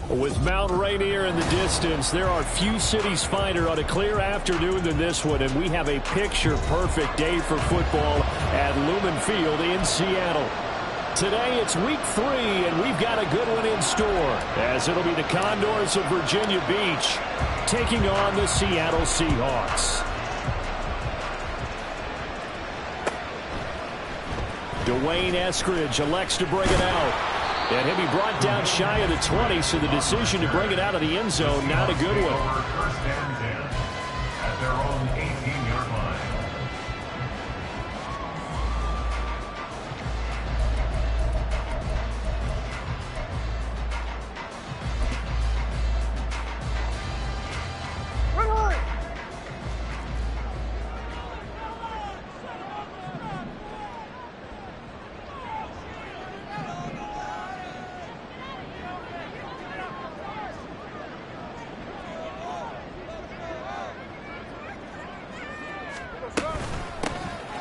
With Mount Rainier in the distance, there are few cities finer on a clear afternoon than this one, and we have a picture-perfect day for football at Lumen Field in Seattle. Today, it's week 3, and we've got a good one in store, as it'll be the Condors of Virginia Beach taking on the Seattle Seahawks. Dwayne Eskridge elects to bring it out. And he'll be brought down shy of the 20, so the decision to bring it out of the end zone, not a good one. First and 10 at their own 18-yard line.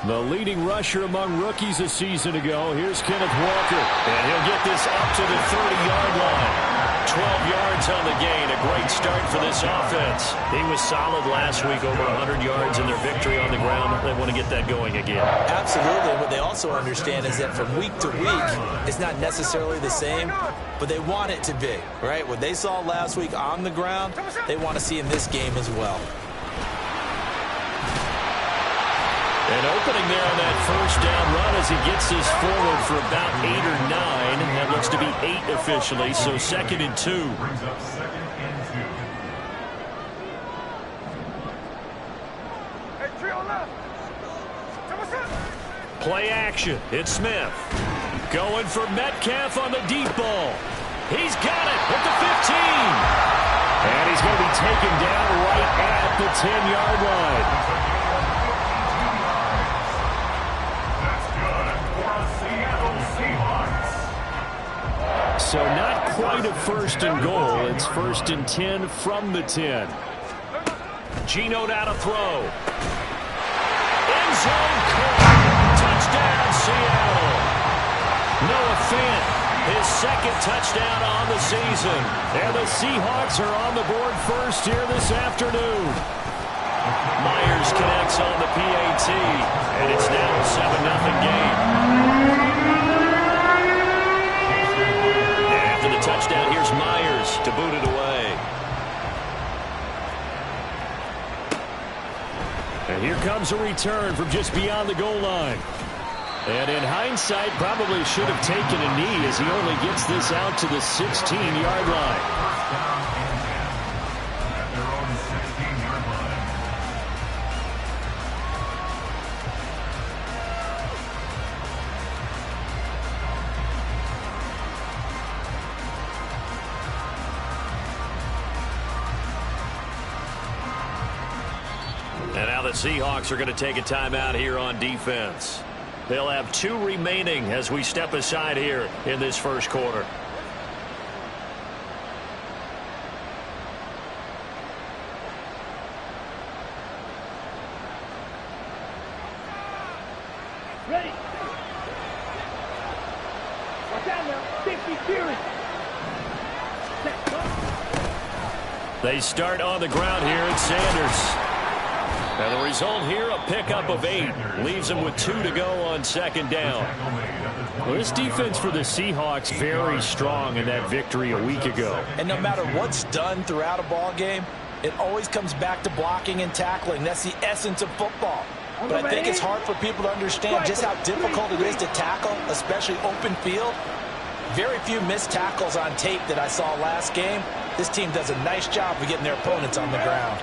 The leading rusher among rookies a season ago. Here's Kenneth Walker. And he'll get this up to the 30-yard line. 12 yards on the gain. A great start for this offense. He was solid last week, over 100 yards in their victory on the ground. They want to get that going again. Absolutely. What they also understand is that from week to week, it's not necessarily the same, but they want it to be, right? What they saw last week on the ground, they want to see in this game as well. And opening there on that first down run as he gets this forward for about 8 or 9. That looks to be 8 officially, so 2nd and 2. Brings up 2nd and 2. Play action. It's Smith. Going for Metcalf on the deep ball. He's got it at the 15. And he's going to be taken down right at the 10-yard line. So not quite a 1st and goal. It's 1st and 10 from the 10. Geno now to throw. End zone caught. Touchdown, Seattle. Noah Fant, his 2nd touchdown on the season. And the Seahawks are on the board first here this afternoon. Myers connects on the PAT. And it's now a 7-0 game. Touchdown, here's Myers to boot it away. And here comes a return from just beyond the goal line. And in hindsight, probably should have taken a knee as he only gets this out to the 16-yard line. And now the Seahawks are going to take a timeout here on defense. They'll have 2 remaining as we step aside here in this first quarter. Ready. Watch out now. 50 series. They start on the ground here at Sanders. And the result here, a pickup of 8. Leaves them with 2 to go on 2nd down. Well, this defense for the Seahawks very strong in that victory a week ago. And no matter what's done throughout a ball game, it always comes back to blocking and tackling. That's the essence of football. But I think it's hard for people to understand just how difficult it is to tackle, especially open field. Very few missed tackles on tape that I saw last game. This team does a nice job of getting their opponents on the ground.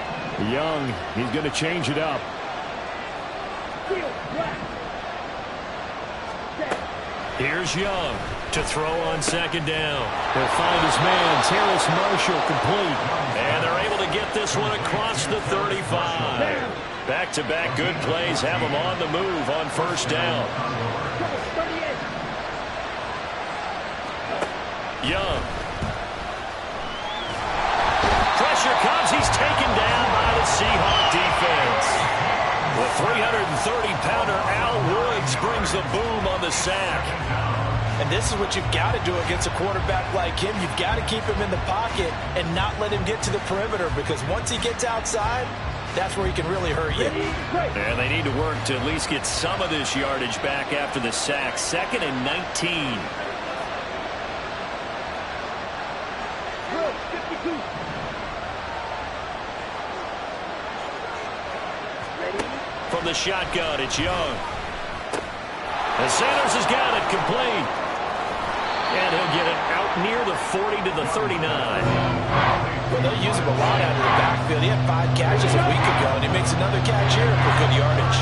Young, he's going to change it up. Here's Young. To throw on second down. He'll find his man, Terrace Marshall, complete. And they're able to get this one across the 35. Back-to-back good plays have him on the move on first down. Young. Pressure comes. He's taken down by the Seahawk defense. The 330-pounder Al Woods brings the boom on the sack. And this is what you've got to do against a quarterback like him. You've got to keep him in the pocket and not let him get to the perimeter, because once he gets outside, that's where he can really hurt you. And they need to work to at least get some of this yardage back after the sack. 2nd and 19. From the shotgun, it's Young. And Sanders has got it complete. And he'll get it out near the 40 to the 39. Well, they'll use him a lot out of the backfield. He had 5 catches a week ago, and he makes another catch here for good yardage.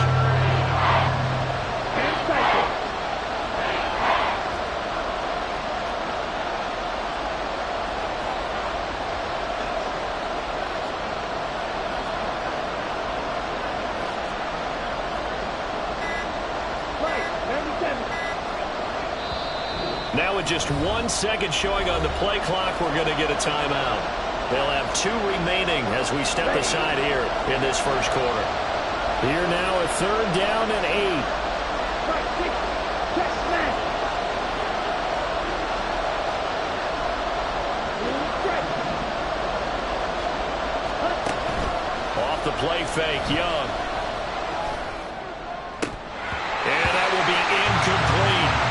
Now with just 1 second showing on the play clock, we're going to get a timeout. They'll have 2 remaining as we step aside here in this first quarter. Here now, a 3rd down and 8. Off the play fake, Young. And that will be incomplete.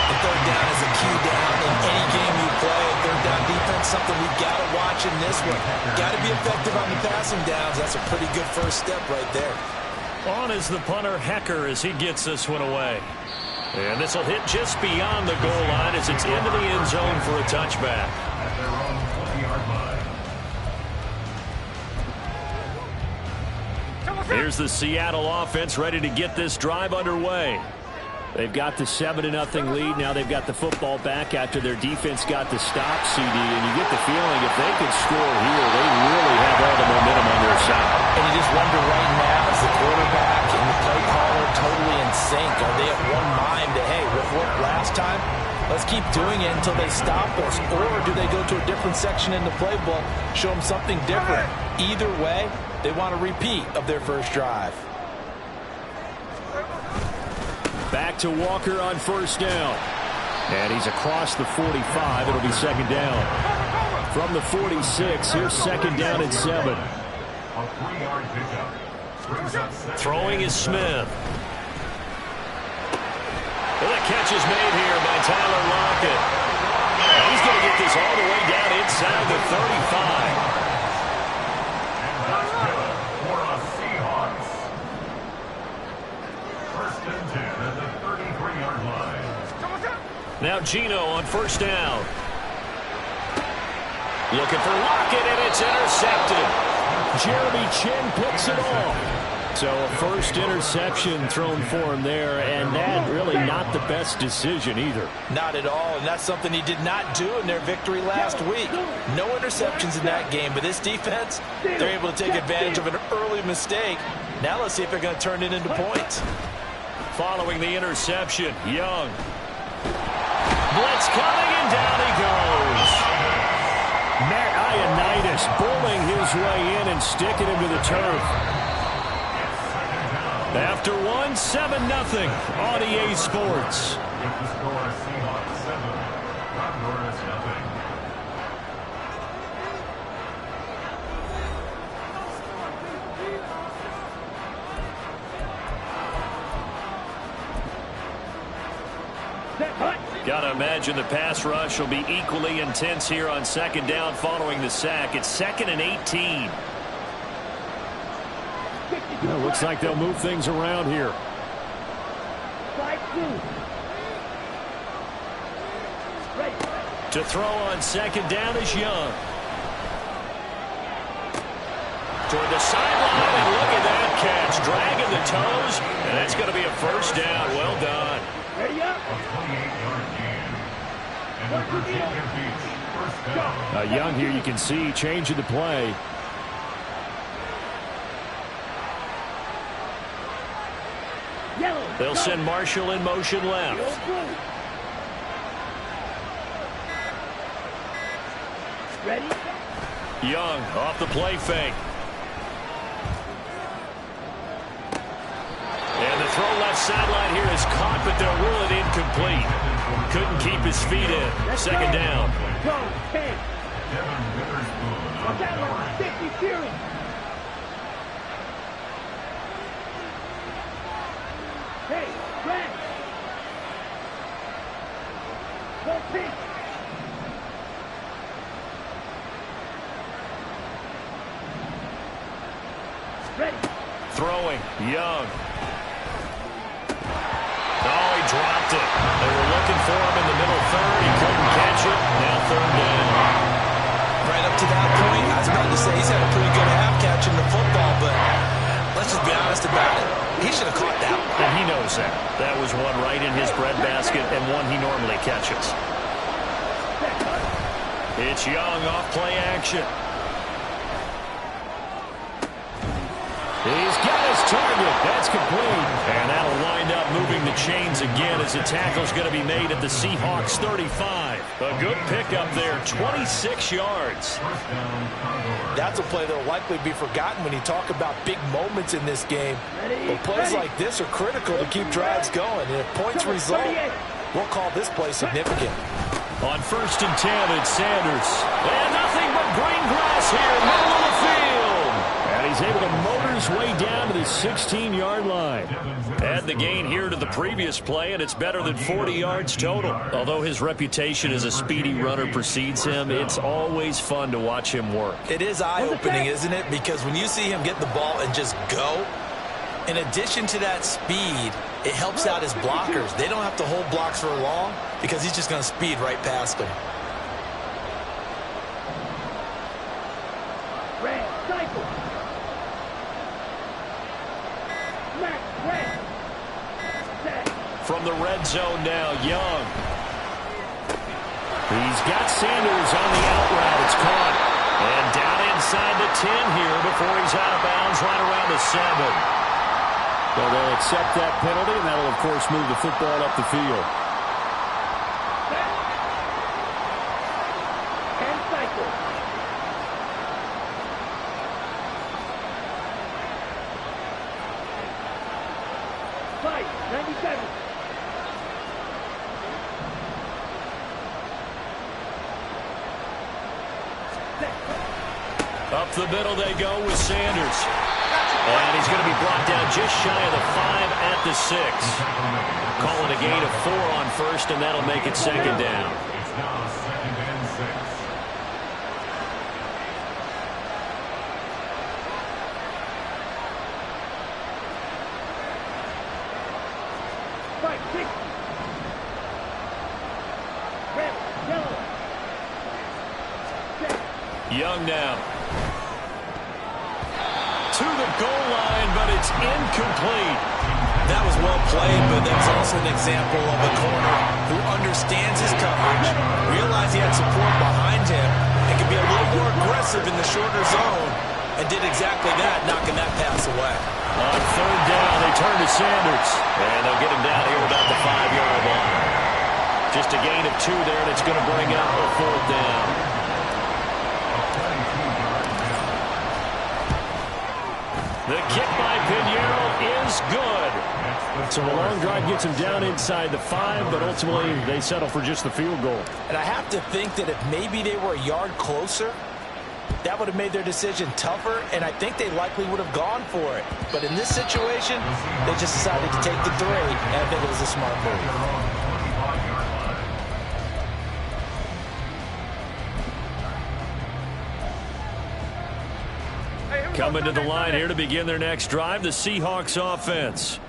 The 3rd down is a key down in any game you play. 3rd down defense, something we've got to watch in this one. Got to be effective on the passing downs. That's a pretty good first step right there. On is the punter, Hecker, as he gets this one away. And this will hit just beyond the goal line as it's into the end zone for a touchback. At their own 20-yard line. Here's the Seattle offense ready to get this drive underway. They've got the 7-0 lead. Now they've got the football back after their defense got the stop, CD. And you get the feeling if they could score here, they really have all the momentum on their side. And you just wonder right now, is the quarterback and the play caller totally in sync? Are they at one mind that, hey, what worked last time? Let's keep doing it until they stop us. Or do they go to a different section in the playbook, show them something different? Either way, they want a repeat of their first drive. Back to Walker on first down. And he's across the 45. It'll be 2nd down. From the 46, here's 2nd down and 7. A 3-yard pickup. Throwing is Smith. Well, the catch is made here by Tyler Lockett. And he's going to get this all the way down inside the 35. And that's good for a Seahawks. 1st and 10 at the 33-yard line. Now Gino on first down. Looking for Lockett, and it's intercepted. Jeremy Chin picks it off. So a first interception thrown for him there, and that really not the best decision either. Not at all, and that's something he did not do in their victory last week. No interceptions in that game, but this defense, they're able to take advantage of an early mistake. Now let's see if they're going to turn it into points. Following the interception, Young. Blitz coming, and down he goes. Matt Ioannidis bullying his way in and sticking him to the turf. After 7-0 on EA Sports. With the score, Seahawks 7, Condors 0. Got to imagine the pass rush will be equally intense here on 2nd down following the sack. It's 2nd and 18. Well, looks like they'll move things around here. To throw on 2nd down is Young. Toward the sideline, and look at that catch. Dragging the toes, and that's going to be a first down. Well done. A 28-yard gain. Young here, you can see, changing the play. They'll send Marshall in motion left. Ready? Young off the play fake. And the throw left sideline here is caught, but they'll rule it incomplete. Couldn't keep his feet in. Second down. Go, 10. Watch out, 50 Fury. Hey, Brad. Go pitch. Ready. Throwing. Young. Oh, he dropped it. They were looking for him in the middle third. He couldn't catch it. Now third down. Right up to that point, I was about to say he's had a pretty good half catching the football, but let's just be honest about it. He should have caught that one. And he knows that. That was one right in his breadbasket and one he normally catches. It's Young off play action. He's got his target. That's complete. And that'll wind up moving the chains again as the tackle's going to be made at the Seahawks 35. A good pickup there, 26 yards. That's a play that will likely be forgotten when you talk about big moments in this game. But plays like this are critical to keep drives going. And if points result, we'll call this play significant. On 1st and 10, it's Sanders. And nothing but green grass here, middle of the field. And he's able to motor his way down to the 16-yard line. Add the gain here to the previous play, and it's better than 40 yards total. Although his reputation as a speedy runner precedes him, it's always fun to watch him work. It is eye-opening, isn't it? Because when you see him get the ball and just go, in addition to that speed, it helps out his blockers. They don't have to hold blocks for long because he's just going to speed right past them. Red, cycle. Smack, red. Set. From the red zone now, Young. He's got Sanders on the out route. It's caught. And down inside the 10 here before he's out of bounds right around the 7. So they'll accept that penalty, and that'll, of course, move the football up the field. And cycle. Fight, 97. Up the middle they go with Sanders. And he's going to be brought down just shy of the 5 at the 6. Calling a gain of 4 on 1st, and that'll make it 2nd down. It's now 2nd and 6. Fight, 60. Red, yellow. Set. Young now. To the goal line, but it's incomplete. That was well played, but that's also an example of a corner who understands his coverage, realized he had support behind him, and could be a little more aggressive in the shorter zone, and did exactly that, knocking that pass away. On 3rd down, they turn to Sanders. And they'll get him down here about the 5-yard line. Just a gain of 2 there, and it's going to bring up a 4th down. The kick by Pinheiro is good. So the long drive gets him down inside the 5, but ultimately they settle for just the field goal. And I have to think that if maybe they were a yard closer, that would have made their decision tougher, and I think they likely would have gone for it. But in this situation, they just decided to take the 3, and I think it was a smart move. Coming to the line here to begin their next drive, the Seahawks offense.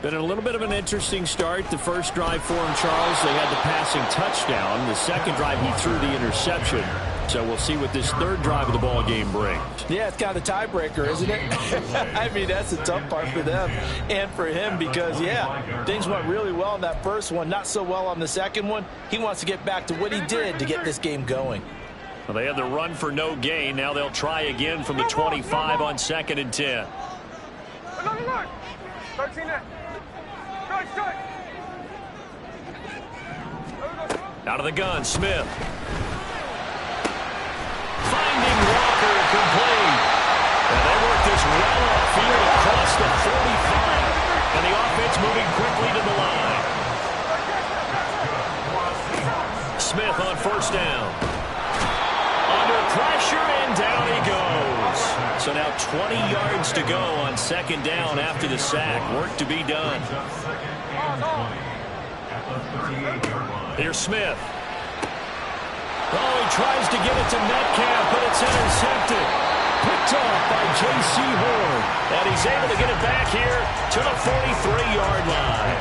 Been a little bit of an interesting start. The first drive for him, Charles, they had the passing touchdown. The second drive, he threw the interception. So we'll see what this third drive of the ball game brings. Yeah, it's kind of the tiebreaker, isn't it? I mean, that's the tough part for them and for him because, yeah, things went really well in that first one, not so well on the second one. He wants to get back to what he did to get this game going. Well, they had the run for no gain. Now they'll try again from the 25 on 2nd and 10. Out of the gun, Smith. Finding Walker, complete. And they work this well upfield across the 45. And the offense moving quickly to the line. Smith on 1st down. Under pressure, and down he goes. So now 20 yards to go on 2nd down after the sack. Work to be done. Here's Smith. Oh, he tries to get it to Metcalf, but it's intercepted. Picked off by J.C. Horn. And he's able to get it back here to the 43-yard line.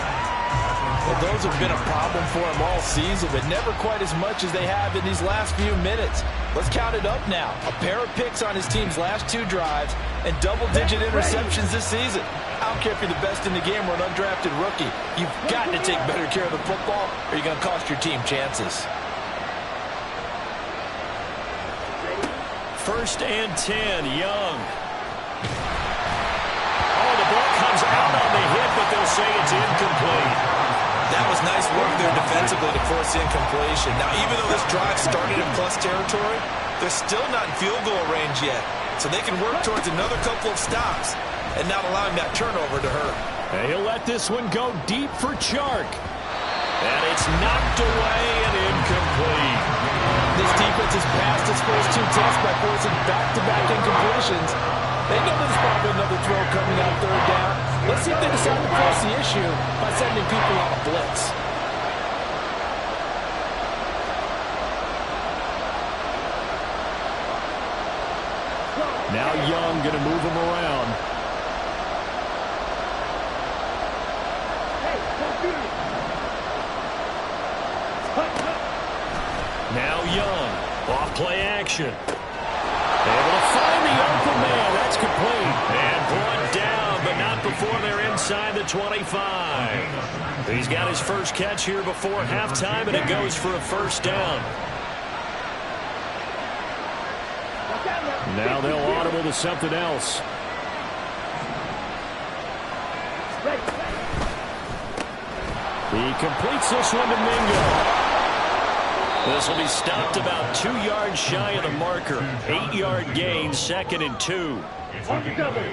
Well, those have been a problem for him all season, but never quite as much as they have in these last few minutes. Let's count it up now. A pair of picks on his team's last 2 drives and double-digit interceptions this season. I don't care if you're the best in the game or an undrafted rookie. You've got to take better care of the football or you're going to cost your team chances. 1st and 10, Young. Oh, the ball comes out on the hit, but they'll say it's incomplete. That was nice work there defensively to force the incompletion. Now, even though this drive started in plus territory, they're still not in field goal range yet. So they can work towards another couple of stops and not allowing that turnover to hurt. And he'll let this one go deep for Chark. And it's knocked away and incomplete. This defense has passed its first 2 tests by forcing back-to-back incompletions. They know there's probably another throw coming on 3rd down. Let's see if they decide to press the issue by sending people on a blitz. Now Young going to move him around. Now Young, off play action. Able to find the open man. That's complete. And brought down, but not before they're inside the 25. He's got his first catch here before halftime, and it goes for a 1st down. Now they'll audible to something else. He completes this one to Mingo. This will be stopped about 2 yards shy of the marker. 8-yard gain, 2nd and 2. Brings up 2nd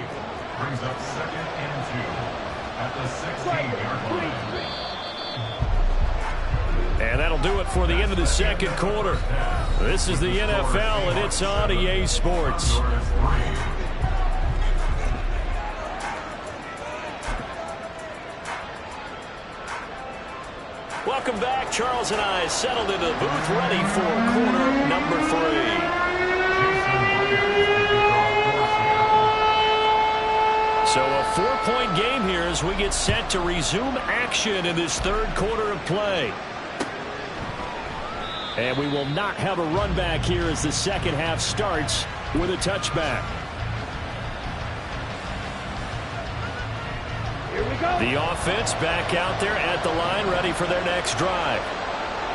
and 2 at the 16-yard line. And that'll do it for the end of the 2nd quarter. This is the NFL, and it's on EA Sports. Welcome back. Charles and I settled into the booth, ready for quarter number 3. So a 4-point game here as we get set to resume action in this 3rd quarter of play. And we will not have a run back here as the 2nd half starts with a touchback. Here we go. The offense back out there at the line, ready for their next drive.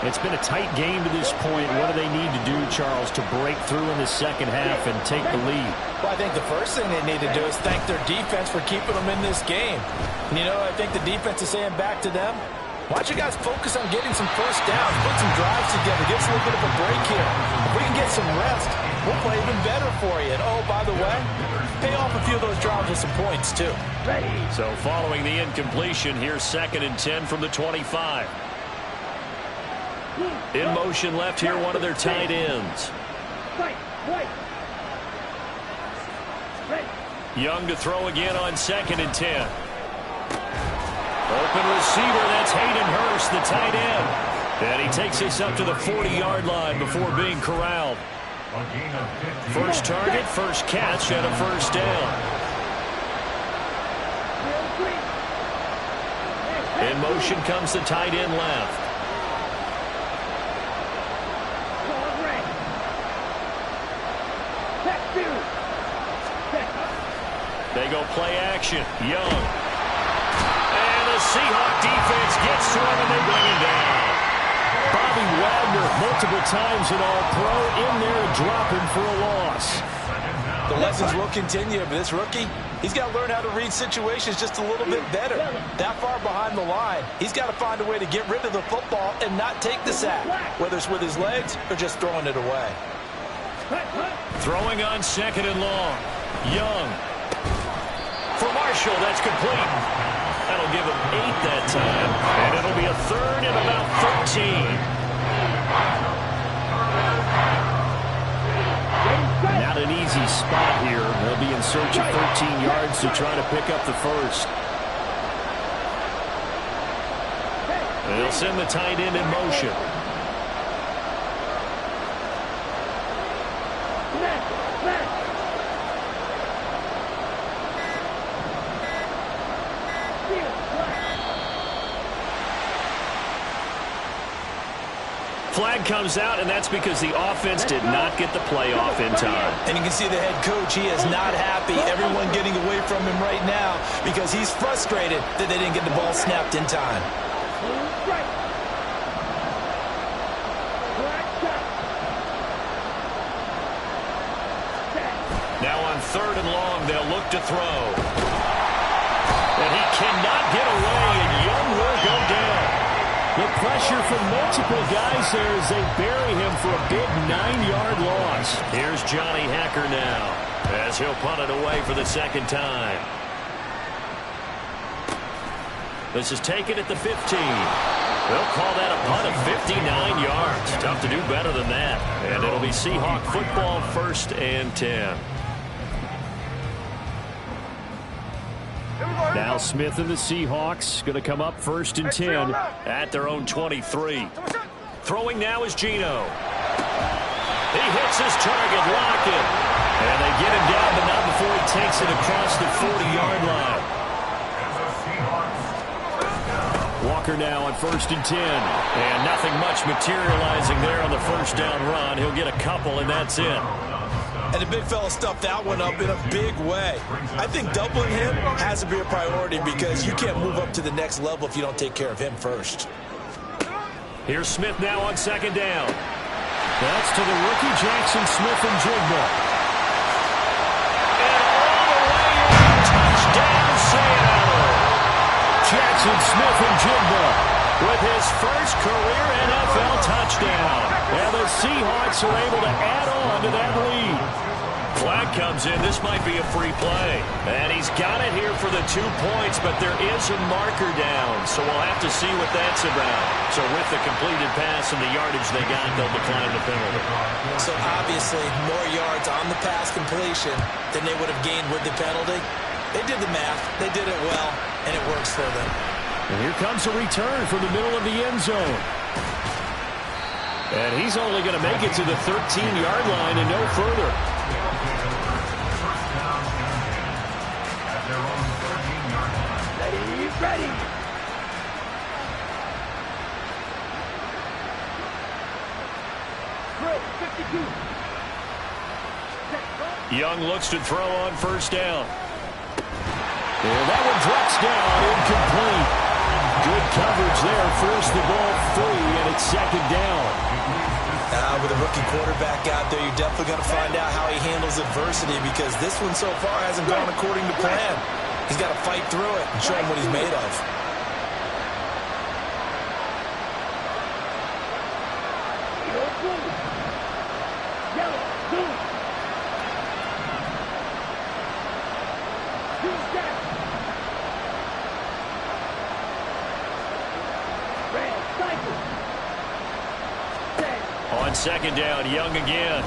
It's been a tight game to this point. What do they need to do, Charles, to break through in the 2nd half and take the lead? Well, I think the first thing they need to do is thank their defense for keeping them in this game. And, you know, I think the defense is saying back to them, why don't you guys focus on getting some 1st downs, put some drives together, give us a little bit of a break here. If we can get some rest, we'll play even better for you. And, oh, by the way, pay off a few of those drives with some points, too. Ready. So following the incompletion, here's 2nd and 10 from the 25. In motion left here, one of their tight ends. Young to throw again on 2nd and 10. Open receiver, that's Hayden Hurst, the tight end. And he takes us up to the 40-yard line before being corralled. First target, first catch, and a 1st down. In motion comes the tight end left. They go play action. Young. And the Seahawk defense gets to him, and they bring him down. Bobby Wagner, multiple times an All-Pro, in there to drop him for a loss. The lessons will continue, but this rookie, he's got to learn how to read situations just a little bit better. That far behind the line, he's got to find a way to get rid of the football and not take the sack, whether it's with his legs or just throwing it away. Throwing on 2nd and long. Young. For Marshall, that's complete. That'll give him 8 that time, and it'll be a 3rd and about 13. Not an easy spot here. They'll be in search of 13 yards to try to pick up the first. They'll send the tight end in motion. Flag comes out, and that's because the offense did not get the play off in time. And you can see the head coach, he is not happy. Everyone getting away from him right now because he's frustrated that they didn't get the ball snapped in time. Now on 3rd and long, they'll look to throw. And he cannot get away, and Young will go down. The pressure from multiple guys there as they bury him for a big 9-yard loss. Here's Johnny Hacker now as he'll punt it away for the 2nd time. This is taken at the 15. They'll call that a punt of 59 yards. Tough to do better than that. And it'll be Seahawk football, 1st and 10. Now Smith and the Seahawks going to come up 1st and 10 at their own 23. Throwing now is Geno. He hits his target, Lockett. And they get him down, but not before he takes it across the 40-yard line. Walker now on 1st and 10. And nothing much materializing there on the 1st down run. He'll get a couple, and that's it. And the big fella stuffed that one up in a big way. I think doubling him has to be a priority because you can't move up to the next level if you don't take care of him first. Here's Smith now on 2nd down. That's to the rookie Jackson Smith and Jigba. And all the way in, touchdown Seattle. Jackson Smith and Jigba with his first career NFL touchdown. And the Seahawks are able to add on to that lead. Flag comes in. This might be a free play. And he's got it here for the 2 points, but there is a marker down. So we'll have to see what that's about. So with the completed pass and the yardage they got, they'll decline the penalty. So obviously more yards on the pass completion than they would have gained with the penalty. They did the math. They did it well, and it works for them. And here comes a return from the middle of the end zone. And he's only going to make it to the 13-yard line and no further. Ready. Throw, 52. Young looks to throw on 1st down. And that one drops down, incomplete. Good coverage there, forced the ball free, and it's 2nd down. With a rookie quarterback out there, you're definitely going to find out how he handles adversity because this one so far hasn't gone according to plan. He's got to fight through it and show him what he's made of. On 2nd down, Young again.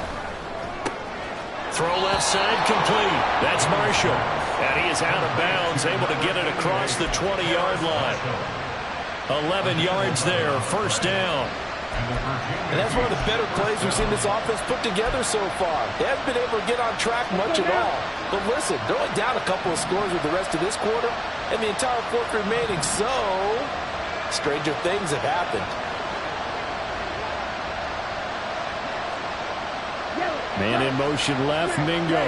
Throw left side, complete. That's Marshall. And he is out of bounds, able to get it across the 20-yard line. 11 yards there, 1st down. And that's one of the better plays we've seen this offense put together so far. They haven't been able to get on track much at all. But listen, they're only down a couple of scores with the rest of this quarter, and the entire 4th remaining. So, stranger things have happened. Man in motion left, Mingo.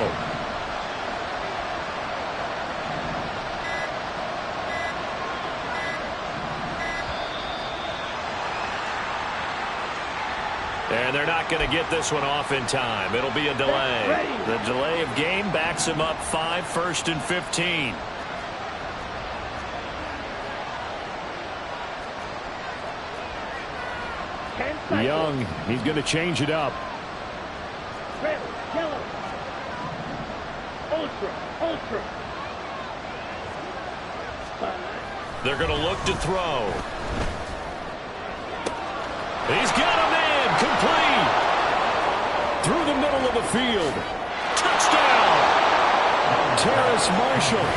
And they're not going to get this one off in time. It'll be a delay. The delay of game backs him up 5, 1st and 15. Young, he's going to change it up. Red, yellow. Ultra, ultra. They're going to look to throw. He's got him in. Complete. Through the middle of the field. Touchdown. Terrace Marshall.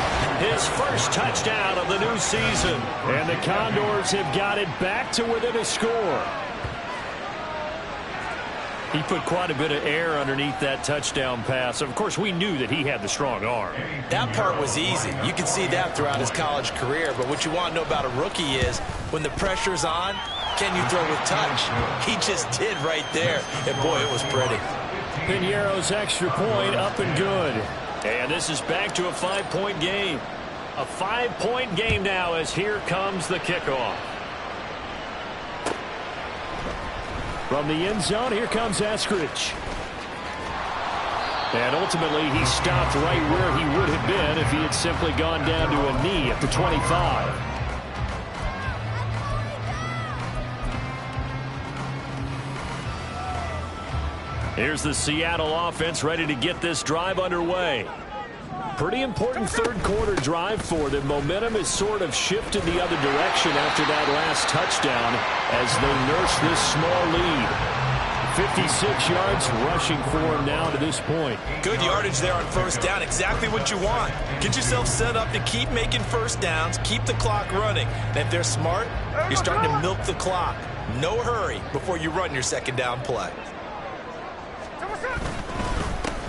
His first touchdown of the new season. And the Condors have got it back to within a score. He put quite a bit of air underneath that touchdown pass. Of course, we knew that he had the strong arm. That part was easy. You can see that throughout his college career. But what you want to know about a rookie is when the pressure's on, can you throw with touch? He just did right there. And, boy, it was pretty. Piñeiro's extra point up and good. And this is back to a 5-point game. A 5-point game now as here comes the kickoff. From the end zone, here comes Eskridge. And ultimately, he stopped right where he would have been if he had simply gone down to a knee at the 25. Here's the Seattle offense ready to get this drive underway. Pretty important third quarter drive for them. Momentum has sort of shifted the other direction after that last touchdown as they nurse this small lead. 56 yards rushing for him now to this point. Good yardage there on first down. Exactly what you want. Get yourself set up to keep making first downs, keep the clock running. And if they're smart, you're starting to milk the clock. No hurry before you run your second down play.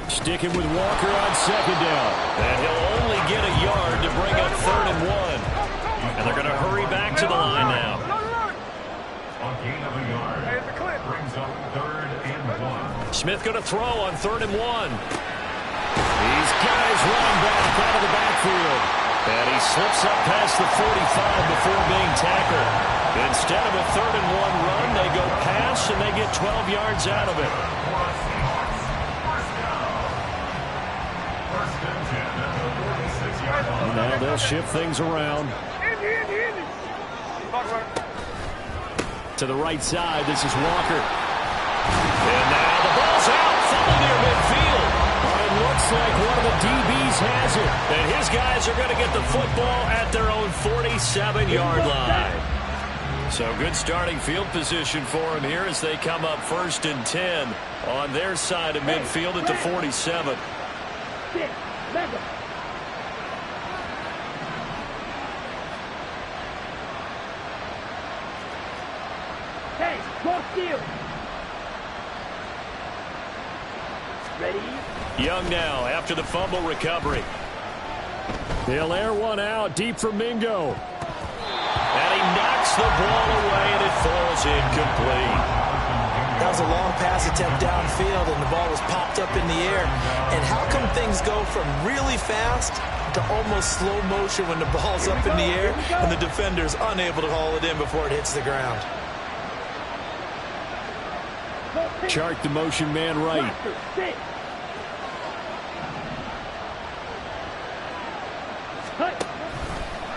Sticking with Walker on second down. And he'll only get a yard to bring up 3rd and 1. And they're going to hurry back to the line now. A gain of a yard. Brings up 3rd and 1. Smith going to throw on 3rd and 1. These guys running back out of the backfield. And he slips up past the 45 before being tackled. Instead of a 3rd and 1 run, they go pass and they get 12 yards out of it. Now they'll shift things around. To the right side, this is Walker. And now the ball's out, falling near midfield. But it looks like one of the DBs has it. And his guys are going to get the football at their own 47-yard line. So good starting field position for him here as they come up 1st and 10 on their side of midfield at the 47. Hey, go steal. Ready? Young now after the fumble recovery. They'll air one out deep for Mingo. And he knocks the ball away and it falls incomplete. That was a long pass attempt downfield and the ball was popped up in the air. And how come things go from really fast to almost slow motion when the ball's up in the air and the defender's unable to haul it in before it hits the ground? Chart the motion man right.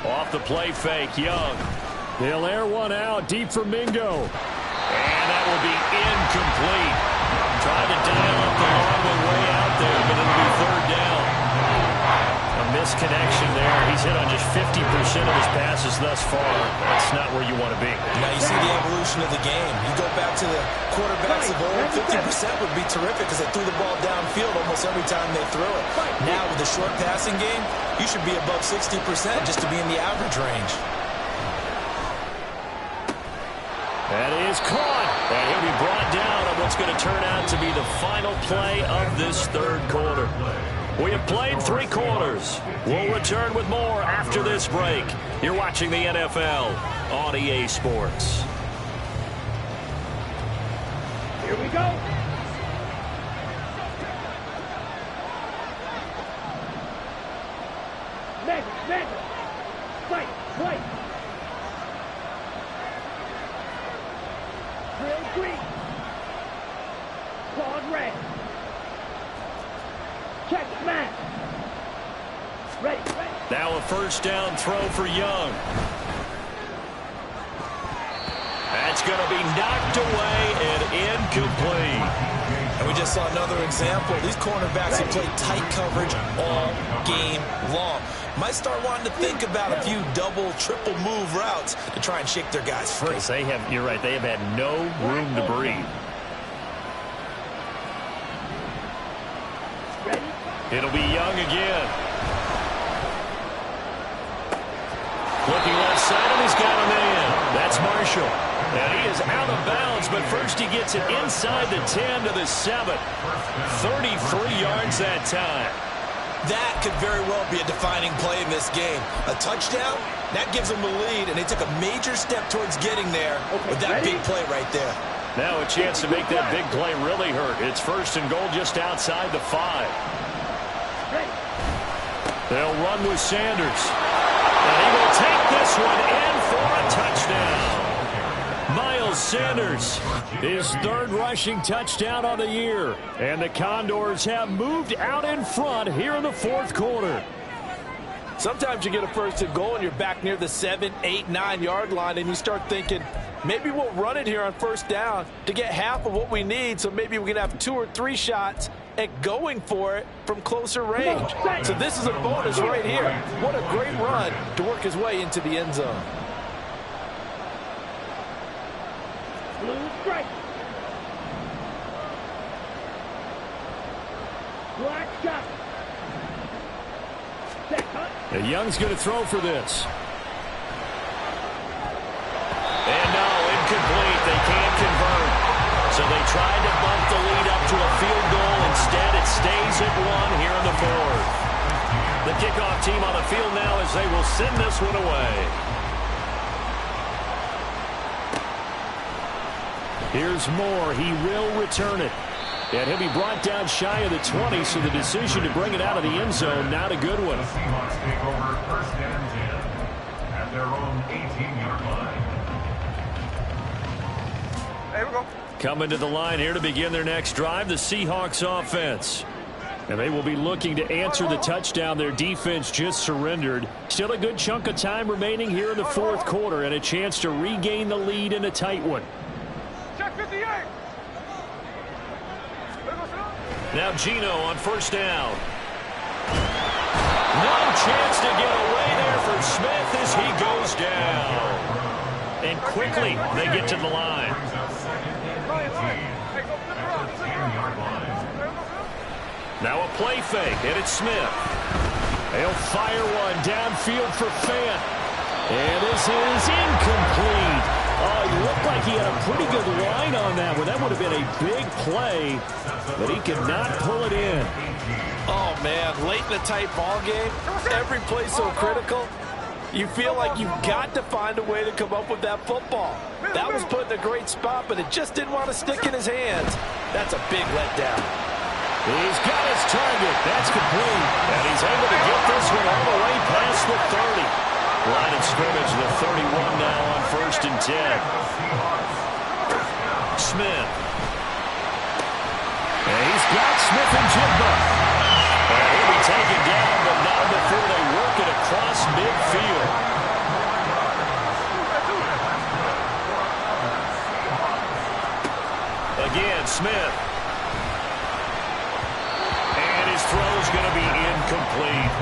Off the play fake, Young. They'll air one out deep for Mingo. And that will be incomplete. Tried to dial up the long one way out there, but it'll be 3rd down. A misconnection there. He's hit on just 50% of his passes thus far. That's not where you want to be. Now you see the evolution of the game. You go back to the quarterbacks of old, 50% would be terrific because they threw the ball downfield almost every time they threw it. Now with the short passing game, you should be above 60% just to be in the average range. That is caught. And he'll be brought down on what's going to turn out to be the final play of this third quarter. We have played 3 quarters. We'll return with more after this break. You're watching the NFL on EA Sports. Here we go. Mega. Fight. Real green. Check, man. Ready. Now a first down throw for Young. That's going to be knocked away and incomplete. And we just saw another example. These cornerbacks have played tight coverage all game long. Might start wanting to think about a few double, triple move routes to try and shake their guys free. You're right, they have had no room to breathe. It'll be Young again. Looking left side, and he's got a man. That's Marshall. And he is out of bounds, but first he gets it inside the 10 to the 7. 33 yards that time. That could very well be a defining play in this game. A touchdown, that gives them the lead, and they took a major step towards getting there with that big play right there. Now a chance to make that big play really hurt. It's first and goal just outside the 5. They'll run with Sanders. And he will take this one in for a touchdown. Miles Sanders, his third rushing touchdown on the year. And the Condors have moved out in front here in the fourth quarter. Sometimes you get a first and goal and you're back near the 7, 8, 9 yard line and you start thinking, maybe we'll run it here on first down to get half of what we need, so maybe we can have 2 or 3 shots at going for it from closer range. So this is a bonus right here. What a great run to work his way into the end zone. Blue strike. Black shot. And Young's going to throw for this. And no, incomplete. They can't convert. So they tried to bump the lead up to a field goal. Instead, it stays at 1 here in the fourth. The kickoff team on the field now as they will send this one away. Here's Moore. He will return it. And he'll be brought down shy of the 20, so the decision to bring it out of the end zone, not a good one. The Seahawks take over first and 10 at their own 18-yard line. There we go. Coming to the line here to begin their next drive, the Seahawks offense. And they will be looking to answer the touchdown their defense just surrendered. Still a good chunk of time remaining here in the fourth quarter and a chance to regain the lead in a tight one. Check 58. Now Gino on first down. No chance to get away there for Smith as he goes down. And quickly they get to the line. Now a play fake, and it's Smith. He'll fire one downfield for Fant. And this is incomplete. Oh, he looked like he had a pretty good line on that one. That would have been a big play, but he could not pull it in. Oh, man, late in a tight ball game, every play so critical. You feel like you've got to find a way to come up with that football. That was put in a great spot, but it just didn't want to stick in his hands. That's a big letdown. He's got his target. That's complete. And he's able to get this one all the way past the 30. Line of scrimmage, the 31 now on first and 10. Smith. And he's got Smith and Jigba. And he'll be taken down, but not before they work it across midfield. Again, Smith. And his throw's going to be incomplete.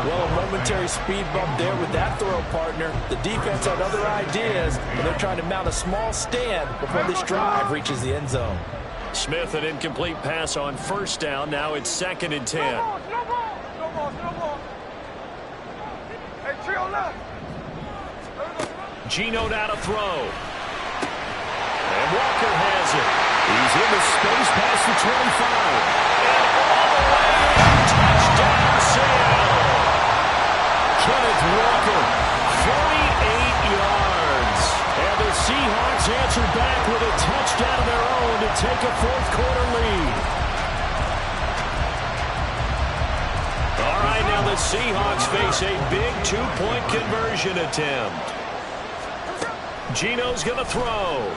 Well, a momentary speed bump there with that throw, partner. The defense had other ideas, but they're trying to mount a small stand before this drive reaches the end zone. Smith, an incomplete pass on first down. Now it's second and 10. No ball. Hey, trio left. Gino now to throw. And Walker has it. He's in the space past the 25. And all the way in. Touchdown, Seattle. Kenneth Walker, 48 yards. And the Seahawks answer back with a touchdown of their own to take a fourth quarter lead. All right, now the Seahawks face a big two-point conversion attempt. Gino's going to throw.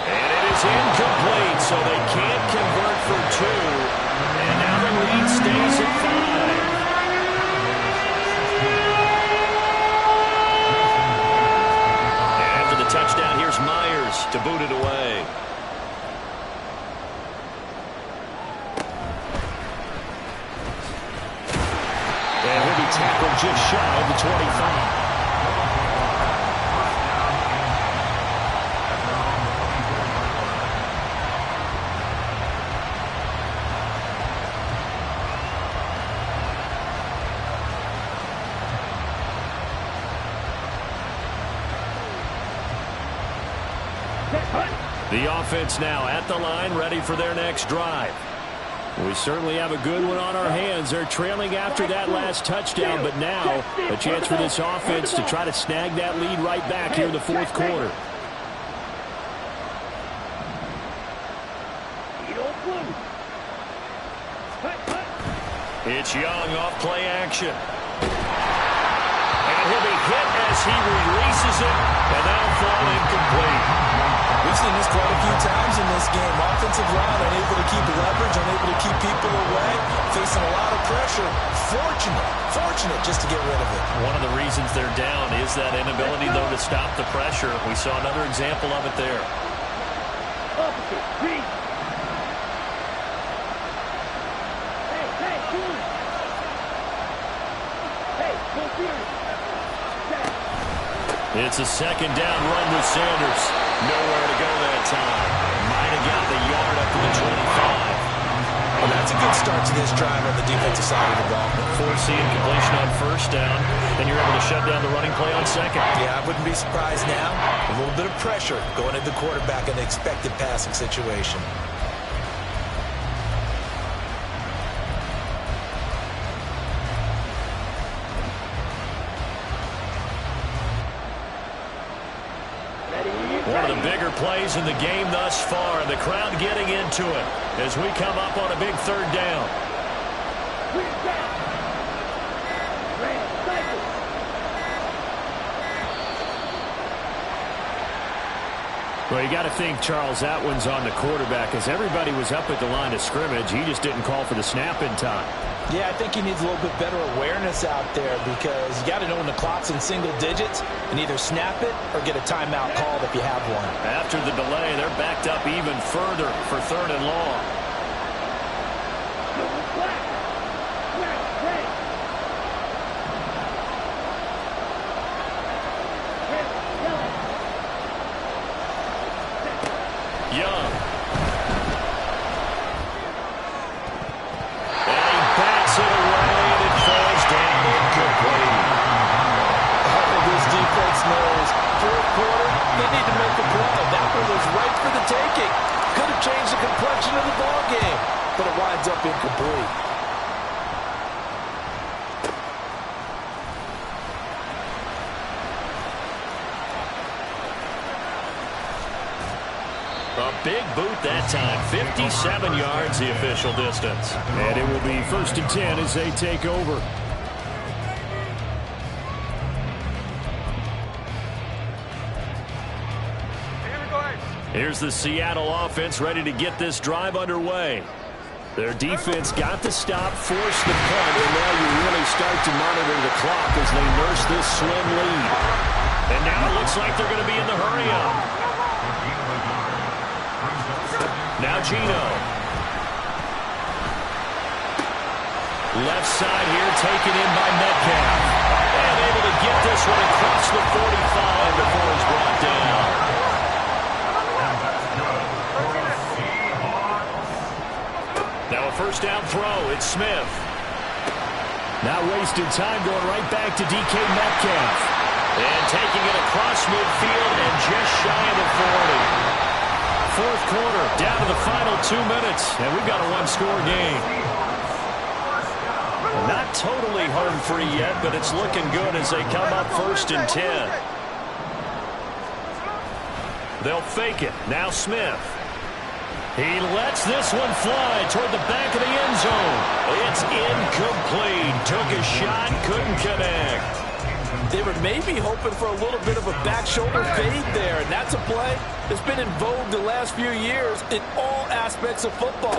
And it is incomplete, so they can't convert for 2. tackle just shy of the 25. The offense now at the line, ready for their next drive. We certainly have a good one on our hands. They're trailing after that last touchdown, but now a chance for this offense to try to snag that lead right back here in the fourth quarter. It's Young off play action. And he'll be hit as he releases it, and that'll fall incomplete. We've seen this quite a few times in this game. Offensive line unable to keep leverage, unable to keep people away, facing a lot of pressure. Fortunate just to get rid of it. One of the reasons they're down is that inability, though, to stop the pressure. We saw another example of it there. Opposite, three. Hey, cool. Hey, go serious. It's a second down run with Sanders. Nowhere to go that time. Might have got the yard up to the 25. Well, that's a good start to this drive on the defensive side of the ball. Forcing completion on first down, and you're able to shut down the running play on second. Yeah, I wouldn't be surprised now. A little bit of pressure going at the quarterback in the expected passing situation. One of the bigger plays in the game thus far. The crowd getting into it as we come up on a big third down. Well, you got to think, Charles, that one's on the quarterback as everybody was up at the line of scrimmage. He just didn't call for the snap in time. Yeah, I think he needs a little bit better awareness out there because you got to know when the clock's in single digits and either snap it or get a timeout called if you have one. After the delay, they're backed up even further for third and long. Young. And he bats it away, and it falls down incomplete. This defense knows fourth quarter, they need to make a play. That one was right for the taking. Could have changed the complexion of the ball game, but it winds up incomplete. A big boot that time. 57 yards the official distance. And it will be 1st and 10 as they take over. Here's the Seattle offense ready to get this drive underway. Their defense got the stop, forced the punt, and now you really start to monitor the clock as they nurse this slim lead. And now it looks like they're going to be in the hurry-up. Now Gino. Left side here taken in by Metcalf. And able to get this one across the 45 before he's brought down. Now a first down throw. It's Smith. Not wasting time, going right back to DK Metcalf. And taking it across midfield and just shy of the 40. Fourth quarter, down to the final 2 minutes, and we've got a one-score game. Not totally home free yet, but it's looking good as they come up 1st and 10. They'll fake it. Now Smith. He lets this one fly toward the back of the end zone. It's incomplete. Took a shot, couldn't connect. They were maybe hoping for a little bit of a back shoulder fade there, and that's a play that's been in vogue the last few years in all aspects of football.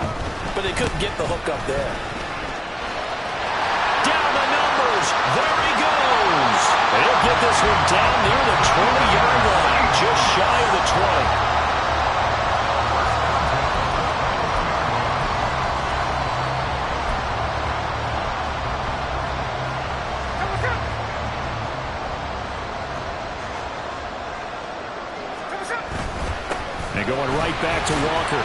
But they couldn't get the hook up there. Down the numbers. There he goes. He'll get this one down near the 20-yard line, just shy of the 20. going right back to Walker.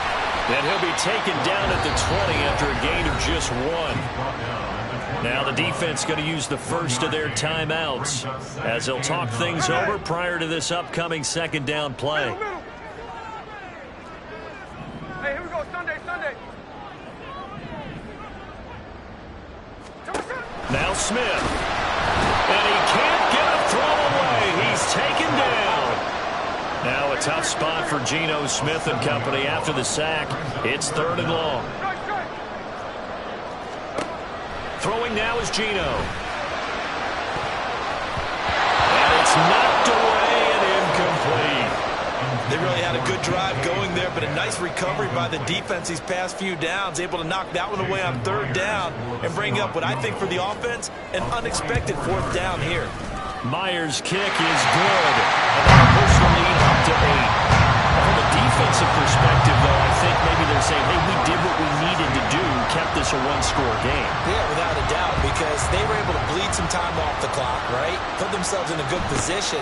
And he'll be taken down at the 20 after a gain of just 1. Now the defense going to use the first of their timeouts as they'll talk things over prior to this upcoming second down play. Hey, here we go. Sunday. Now Smith. And he can't get a throw away. He's taken down. Now a tough spot for Geno Smith and company after the sack. It's 3rd and long. Throwing now is Geno. And it's knocked away and incomplete. They really had a good drive going there, but a nice recovery by the defense these past few downs, able to knock that one away on 3rd down and bring up what I think for the offense, an unexpected 4th down here. Myers' kick is good. And that'll push the lead up to 8. From a defensive perspective, though, I think maybe they're saying, hey, we did what we needed to do, kept this a 1-score game. Yeah, without a doubt, because they were able to bleed some time off the clock, right? Put themselves in a good position,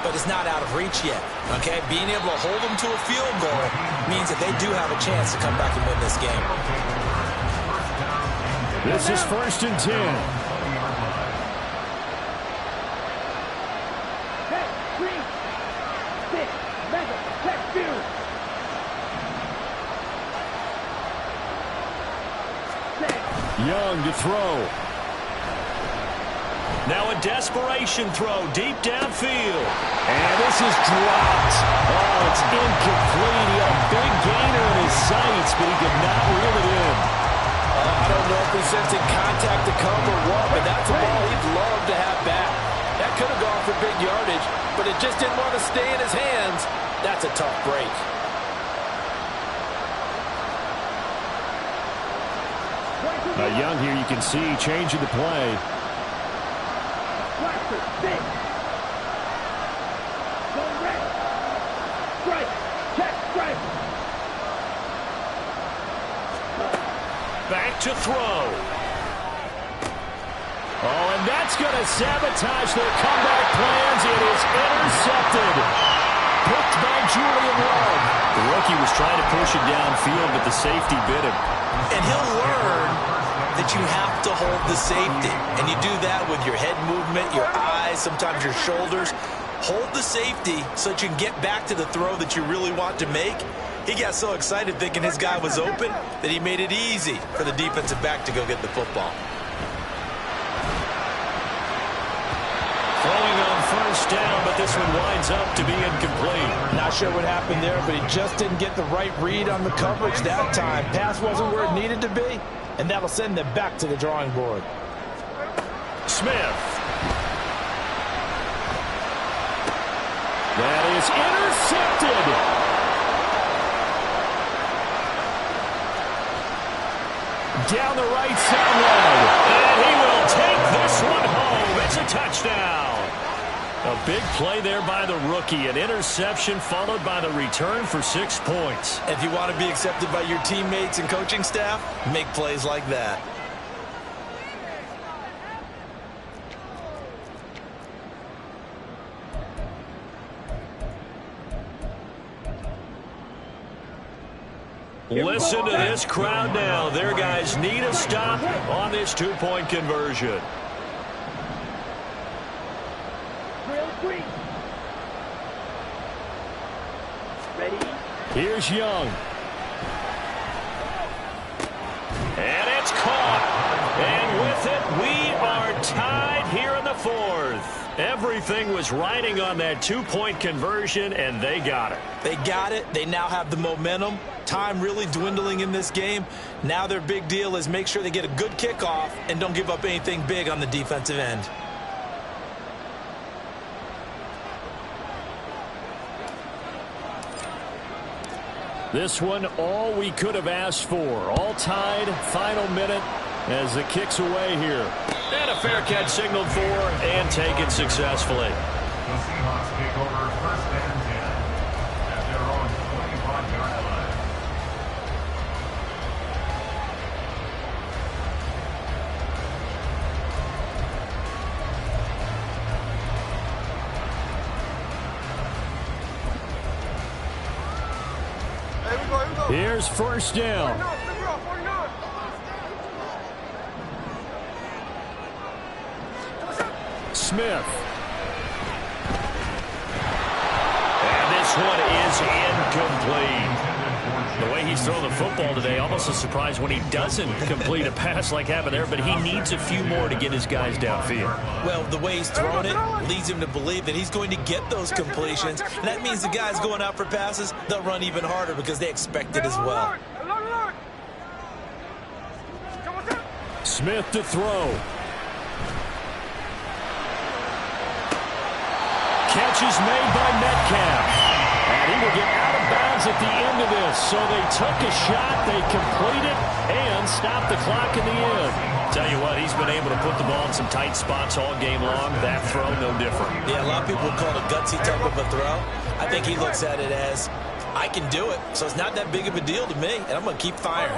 but it's not out of reach yet, okay? Being able to hold them to a field goal means that they do have a chance to come back and win this game. This is 1st and 10. Young to throw. Now a desperation throw deep downfield. And this is dropped. Oh, it's incomplete. He had a big gainer in his sights, but he could not reel it in. I don't know if he's sensing contact to come or what, but that's a ball he'd love to have back. That could have gone for big yardage, but it just didn't want to stay in his hands. That's a tough break. Young here, you can see changing the play. Back to throw. Oh, and that's going to sabotage their comeback plans. It is intercepted. Picked by Julian Love. The rookie was trying to push it downfield, but the safety bit him. And he'll learn that you have to hold the safety. And you do that with your head movement, your eyes, sometimes your shoulders. Hold the safety so that you can get back to the throw that you really want to make. He got so excited thinking his guy was open that he made it easy for the defensive back to go get the football. Throwing on 1st down, but this one winds up to be incomplete. Not sure what happened there, but he just didn't get the right read on the coverage that time. Pass wasn't where it needed to be, and that'll send them back to the drawing board. Smith. That is intercepted. Down the right sideline. And he will take this one home. It's a touchdown. A big play there by the rookie. An interception followed by the return for 6 points. If you want to be accepted by your teammates and coaching staff, make plays like that. Listen to this crowd now. Their guys need a stop on this 2-point conversion. Ready? Here's Young. And it's caught. And with it, we are tied here in the 4th. Everything was riding on that 2-point conversion, and they got it. They got it. They now have the momentum. Time really dwindling in this game. Now their big deal is make sure they get a good kickoff and don't give up anything big on the defensive end. This one, all we could have asked for. All tied, final minute as the kick's away here. And a fair catch signaled for and taken successfully. The Seahawks take over 1st and 10 at their own 25-yard line. Here's first down. Smith. And this one is incomplete. The way he's throwing the football today, almost a surprise when he doesn't complete a pass like happened there, but he needs a few more to get his guys downfield. Well, the way he's throwing it leads him to believe that he's going to get those completions. And that means the guys going out for passes, they'll run even harder because they expect it as well. Smith to throw. Catch is made by Metcalf. And he will get out of bounds at the end of this. So they took a shot, they complete it, and stop the clock in the end. Tell you what, he's been able to put the ball in some tight spots all game long. That throw, no different. Yeah, a lot of people would call it a gutsy type of a throw. I think he looks at it as, I can do it, so it's not that big of a deal to me, and I'm going to keep firing.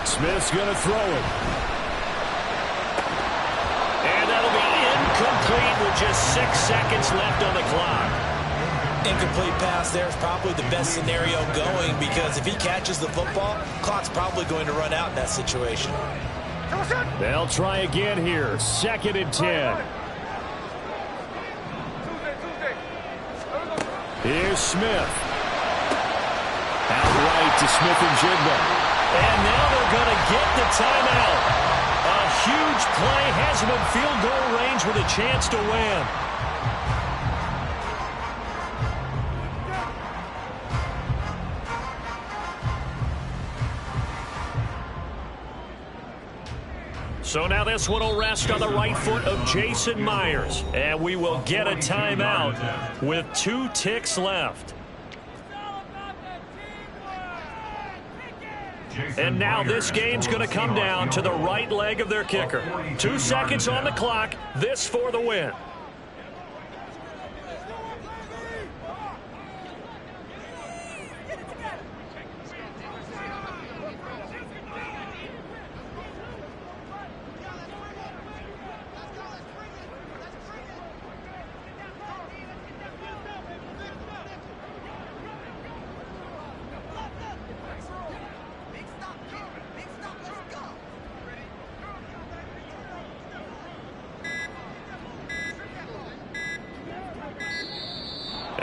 Smith's going to throw it. And that'll be incomplete with just 6 seconds left on the clock. Incomplete pass there is probably the best scenario going because if he catches the football, clock's probably going to run out in that situation. They'll try again here. 2nd and 10. Here's Smith. Out right to Smith-Njigba. And now they're going to get the timeout. A huge play has him in field goal range with a chance to win. So now this one will rest on the right foot of Jason Myers. And we will get a timeout with 2 ticks left. And now this game's going to come down to the right leg of their kicker. 2 seconds on the clock. This for the win.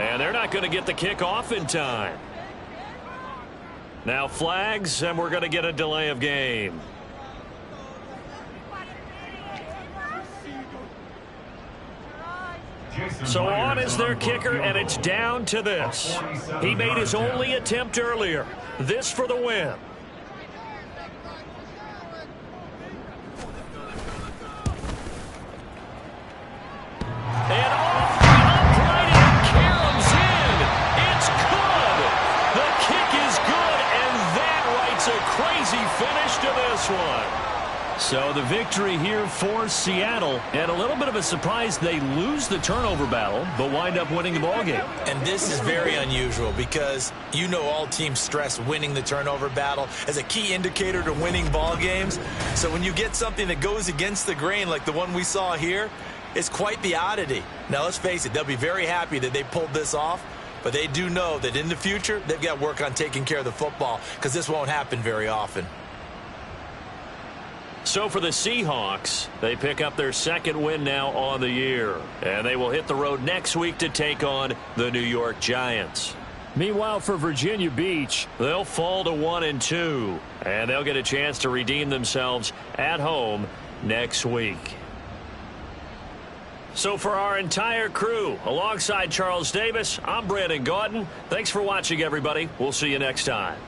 And they're not going to get the kick off in time. Now flags, and we're going to get a delay of game. So on is their kicker, and it's down to this. He made his only attempt earlier. This for the win. And off the upright and caroms in. It's good. The kick is good, and that writes a crazy finish to this one. So the victory here for Seattle, and a little bit of a surprise they lose the turnover battle, but wind up winning the ballgame. And this is very unusual because you know all teams stress winning the turnover battle as a key indicator to winning ball games. So when you get something that goes against the grain like the one we saw here, it's quite the oddity. Now let's face it, they'll be very happy that they pulled this off, but they do know that in the future they've got to work on taking care of the football because this won't happen very often. So for the Seahawks, they pick up their 2nd win now on the year. And they will hit the road next week to take on the New York Giants. Meanwhile, for Virginia Beach, they'll fall to 1-2. And they'll get a chance to redeem themselves at home next week. So for our entire crew, alongside Charles Davis, I'm Brandon Gaudin. Thanks for watching, everybody. We'll see you next time.